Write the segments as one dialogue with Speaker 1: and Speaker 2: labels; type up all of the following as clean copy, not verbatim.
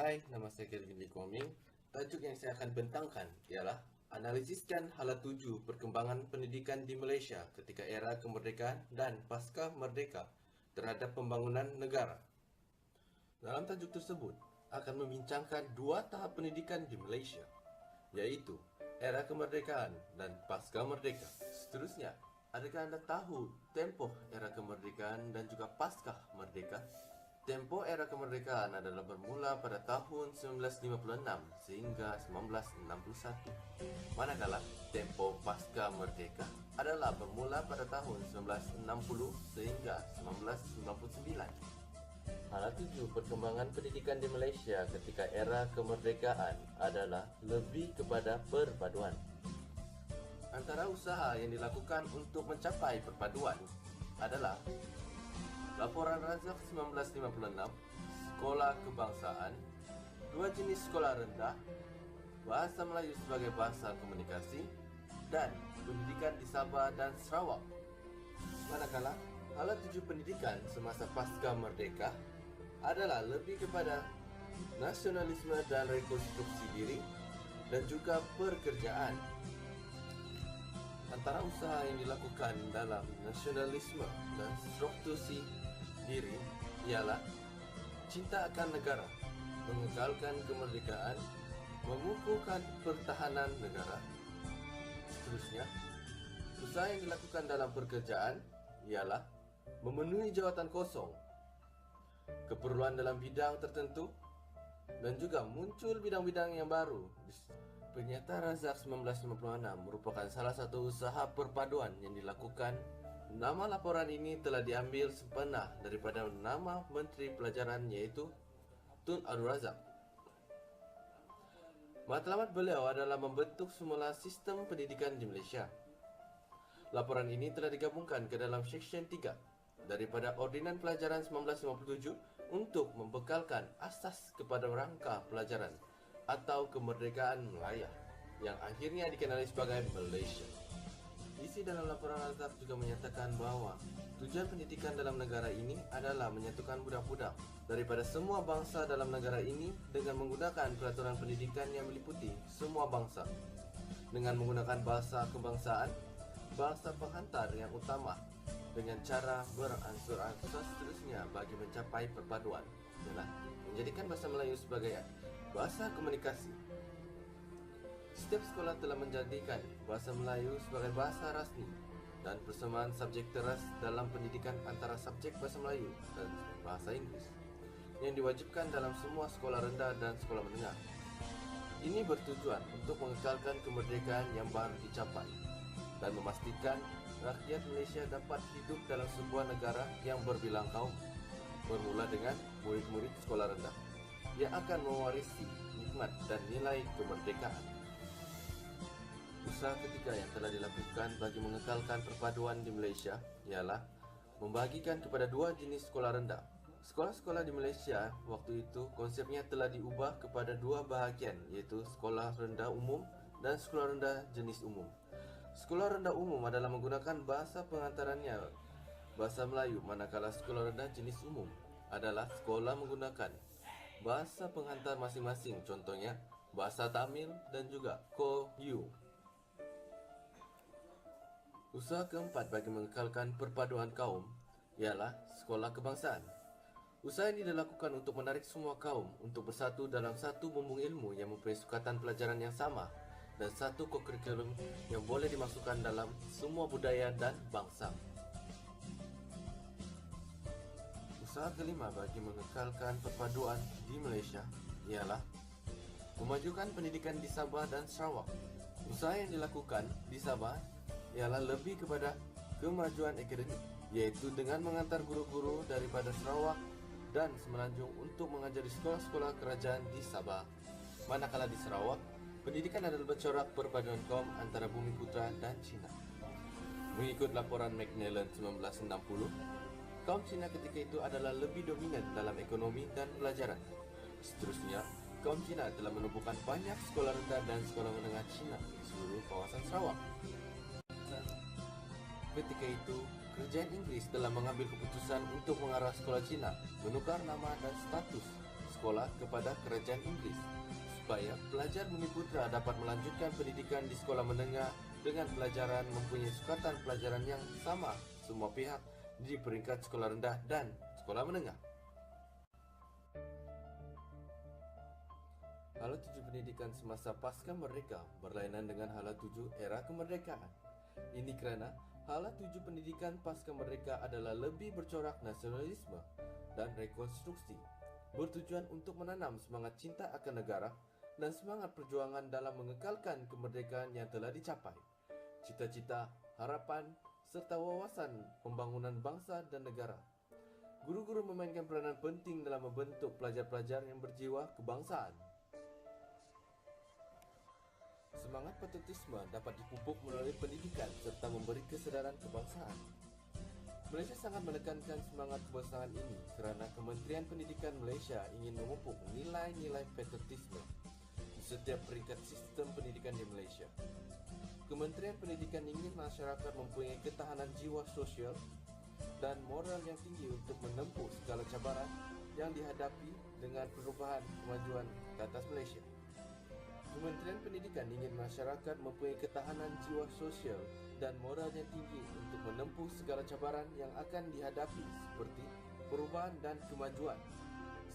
Speaker 1: Hai, nama saya Kelvin Lee Koming. Tajuk yang saya akan bentangkan ialah analisiskan hala tuju perkembangan pendidikan di Malaysia ketika era kemerdekaan dan pasca merdeka terhadap pembangunan negara. Dalam tajuk tersebut akan membincangkan dua tahap pendidikan di Malaysia, yaitu era kemerdekaan dan pasca merdeka. Seterusnya, adakah Anda tahu tempoh era kemerdekaan dan juga pasca merdeka? Tempo era kemerdekaan adalah bermula pada tahun 1956 sehingga 1961. Manakala tempo pasca merdeka adalah bermula pada tahun 1960 sehingga 1999. Hala tuju perkembangan pendidikan di Malaysia ketika era kemerdekaan adalah lebih kepada perpaduan. Antara usaha yang dilakukan untuk mencapai perpaduan adalah Laporan Razak 1956, Sekolah Kebangsaan, dua jenis sekolah rendah, Bahasa Melayu sebagai bahasa komunikasi, dan pendidikan di Sabah dan Sarawak. Manakala, hala tuju pendidikan semasa pasca merdeka adalah lebih kepada nasionalisme dan rekonstruksi diri, dan juga pekerjaan. Antara usaha yang dilakukan dalam nasionalisme dan strukturasi diri ialah cinta akan negara, mengekalkan kemerdekaan, mengukuhkan pertahanan negara. Seterusnya, usaha yang dilakukan dalam pekerjaan ialah memenuhi jawatan kosong, keperluan dalam bidang tertentu, dan juga muncul bidang-bidang yang baru. Penyata Razak 1956 merupakan salah satu usaha perpaduan yang dilakukan. Nama laporan ini telah diambil sepenah daripada nama Menteri Pelajaran, yaitu Tun Abdul Razak. Matlamat beliau adalah membentuk semula sistem pendidikan di Malaysia. Laporan ini telah digabungkan ke dalam Seksyen 3 daripada Ordinan Pelajaran 1957 untuk membekalkan asas kepada rangka pelajaran atau kemerdekaan Melayu yang akhirnya dikenali sebagai Malaysia. Isi dalam laporan Razak juga menyatakan bahawa tujuan pendidikan dalam negara ini adalah menyatukan budak-budak daripada semua bangsa dalam negara ini dengan menggunakan peraturan pendidikan yang meliputi semua bangsa dengan menggunakan bahasa kebangsaan, bahasa penghantar yang utama, dengan cara beransur-ansur seterusnya bagi mencapai perpaduan ialah menjadikan bahasa Melayu sebagai bahasa komunikasi. Setiap sekolah telah menjadikan bahasa Melayu sebagai bahasa rasmi dan persamaan subjek teras dalam pendidikan antara subjek bahasa Melayu dan bahasa Inggeris yang diwajibkan dalam semua sekolah rendah dan sekolah menengah. Ini bertujuan untuk mengekalkan kemerdekaan yang baru dicapai dan memastikan rakyat Malaysia dapat hidup dalam sebuah negara yang berbilang kaum, bermula dengan murid-murid sekolah rendah yang akan mewarisi nikmat dan nilai kemerdekaan. Usaha ketiga yang telah dilakukan bagi mengekalkan perpaduan di Malaysia ialah membagikan kepada dua jenis sekolah rendah. Sekolah-sekolah di Malaysia waktu itu konsepnya telah diubah kepada dua bahagian, iaitu sekolah rendah umum dan sekolah rendah jenis umum. Sekolah rendah umum adalah menggunakan bahasa pengantarannya bahasa Melayu, manakala sekolah rendah jenis umum adalah sekolah menggunakan bahasa penghantar masing-masing, contohnya bahasa Tamil dan juga Koyu. Usaha keempat bagi mengekalkan perpaduan kaum ialah sekolah kebangsaan. Usaha ini dilakukan untuk menarik semua kaum untuk bersatu dalam satu bumbung ilmu yang mempunyai sukatan pelajaran yang sama dan satu kurikulum yang boleh dimasukkan dalam semua budaya dan bangsa. Usaha kelima bagi mengekalkan perpaduan di Malaysia ialah memajukan pendidikan di Sabah dan Sarawak. Usaha yang dilakukan di Sabah ialah lebih kepada kemajuan akademik, yaitu dengan mengantar guru-guru daripada Sarawak dan Semenanjung untuk mengajari sekolah-sekolah kerajaan di Sabah. Manakala di Sarawak, pendidikan adalah bercorak perpaduan kaum antara Bumi Putra dan Cina. Mengikut laporan Macmillan 1960, kaum Cina ketika itu adalah lebih dominan dalam ekonomi dan pelajaran. Seterusnya, kaum Cina telah menumbuhkan banyak sekolah rendah dan sekolah menengah Cina di seluruh kawasan Sarawak. Ketika itu, kerajaan Inggris telah mengambil keputusan untuk mengarah sekolah Cina menukar nama dan status sekolah kepada kerajaan Inggeris supaya pelajar Bumi Putra dapat melanjutkan pendidikan di sekolah menengah dengan pelajaran mempunyai sukatan pelajaran yang sama semua pihak di peringkat sekolah rendah dan sekolah menengah. Hala 7 pendidikan semasa pasca merdeka berlainan dengan Hala 7 era kemerdekaan. Ini kerana Hala 7 pendidikan pasca merdeka adalah lebih bercorak nasionalisme dan rekonstruksi, bertujuan untuk menanam semangat cinta akan negara dan semangat perjuangan dalam mengekalkan kemerdekaan yang telah dicapai, cita-cita, harapan, serta wawasan pembangunan bangsa dan negara. Guru-guru memainkan peranan penting dalam membentuk pelajar-pelajar yang berjiwa kebangsaan. Semangat patriotisme dapat dipupuk melalui pendidikan serta memberi kesedaran kebangsaan. Malaysia sangat menekankan semangat kebangsaan ini kerana Kementerian Pendidikan Malaysia ingin memupuk nilai-nilai patriotisme di setiap peringkat sistem pendidikan di Malaysia. Kementerian Pendidikan ingin masyarakat mempunyai ketahanan jiwa sosial dan moral yang tinggi untuk menempuh segala cabaran yang dihadapi dengan perubahan kemajuan ke atas Malaysia. Kementerian Pendidikan ingin masyarakat mempunyai ketahanan jiwa sosial dan moral yang tinggi untuk menempuh segala cabaran yang akan dihadapi seperti perubahan dan kemajuan.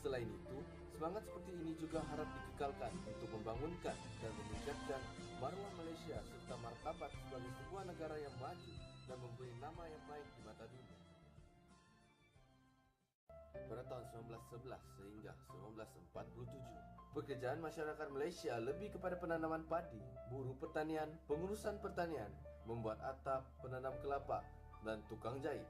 Speaker 1: Selain itu, semangat seperti ini juga harap dikekalkan untuk membangunkan dan meningkatkan maruah Malaysia serta martabat sebagai sebuah negara yang maju dan memberi nama yang baik di mata dunia. Pada tahun 1911 sehingga 1947, pekerjaan masyarakat Malaysia lebih kepada penanaman padi, buruh pertanian, pengurusan pertanian, membuat atap, penanam kelapa, dan tukang jahit.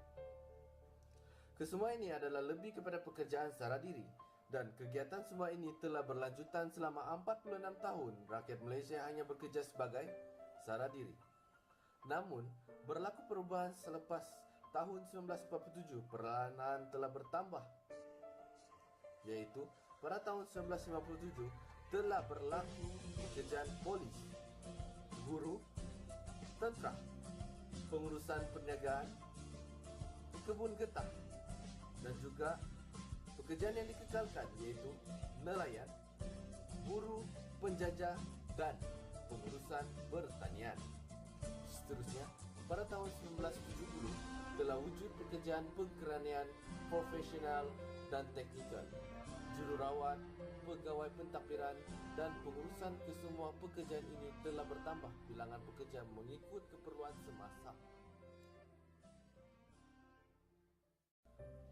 Speaker 1: Kesemua ini adalah lebih kepada pekerjaan secara diri, dan kegiatan semua ini telah berlanjutan selama 46 tahun. Rakyat Malaysia hanya bekerja sebagai secara diri. Namun, berlaku perubahan selepas tahun 1947, peranan telah bertambah, iaitu pada tahun 1957 telah berlaku pekerjaan polis, guru, tentera, pengurusan perniagaan, kebun getah, dan juga pekerjaan yang dikekalkan iaitu nelayan, buruh, penjajah, dan pengurusan pertanian. Seterusnya, pada tahun 1970 telah wujud pekerjaan pengkeranian profesional dan teknikal, jururawat, pegawai pentadbiran, dan pengurusan kesemua pekerjaan ini telah bertambah bilangan pekerja mengikut keperluan semasa.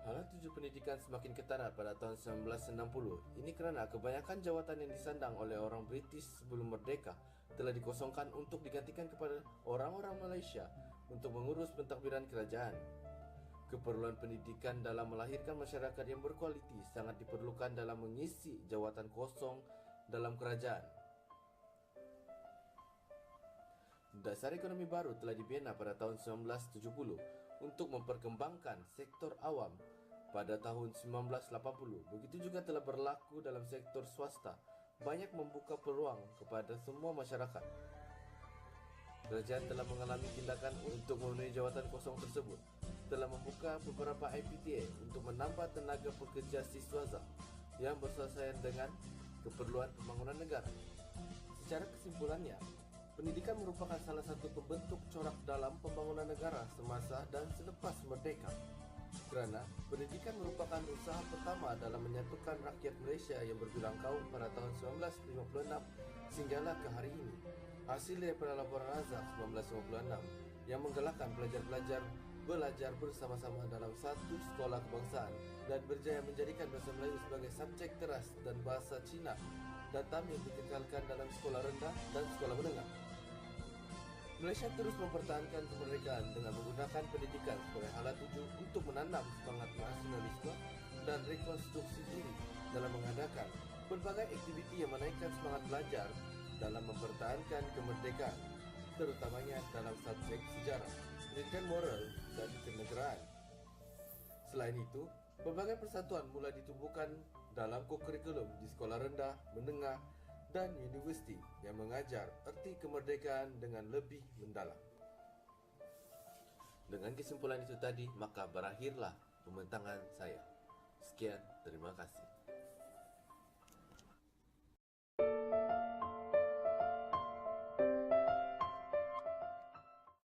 Speaker 1: Hala 7 pendidikan semakin ketara pada tahun 1960. Ini kerana kebanyakan jawatan yang disandang oleh orang British sebelum merdeka telah dikosongkan untuk digantikan kepada orang-orang Malaysia untuk mengurus pentadbiran kerajaan. Keperluan pendidikan dalam melahirkan masyarakat yang berkualiti sangat diperlukan dalam mengisi jawatan kosong dalam kerajaan. Dasar ekonomi baru telah dibina pada tahun 1970 untuk memperkembangkan sektor awam pada tahun 1980. Begitu juga telah berlaku dalam sektor swasta, banyak membuka peluang kepada semua masyarakat. Kerajaan telah mengalami tindakan untuk memenuhi jawatan kosong tersebut, telah membuka beberapa IPTA untuk menambah tenaga pekerja siswaza yang bersesuaian dengan keperluan pembangunan negara. Secara kesimpulannya, pendidikan merupakan salah satu pembentuk corak dalam pembangunan negara semasa dan selepas merdeka. Kerana pendidikan merupakan usaha pertama dalam menyatukan rakyat Malaysia yang berbilang kaum pada tahun 1956 sehinggalah ke hari ini. Hasil daripada laporan Razak 1956 yang menggalakkan pelajar-pelajar belajar bersama-sama dalam satu sekolah kebangsaan dan berjaya menjadikan bahasa Melayu sebagai subjek teras dan bahasa Cina dan Tamil dikekalkan dalam sekolah rendah dan sekolah menengah. Malaysia terus mempertahankan kemerdekaan dengan menggunakan pendidikan sebagai hala tuju untuk menanam semangat nasionalisme dan rekonstruksi diri dalam mengadakan berbagai aktiviti yang menaikkan semangat belajar dalam mempertahankan kemerdekaan, terutamanya dalam subjek sejarah, pendidikan moral dan kenegaraan. Selain itu, berbagai persatuan mulai ditumbuhkan dalam kurikulum di sekolah rendah, menengah dan universiti yang mengajar erti kemerdekaan dengan lebih mendalam. Dengan kesimpulan itu tadi, maka berakhirlah pembentangan saya. Sekian, terima kasih.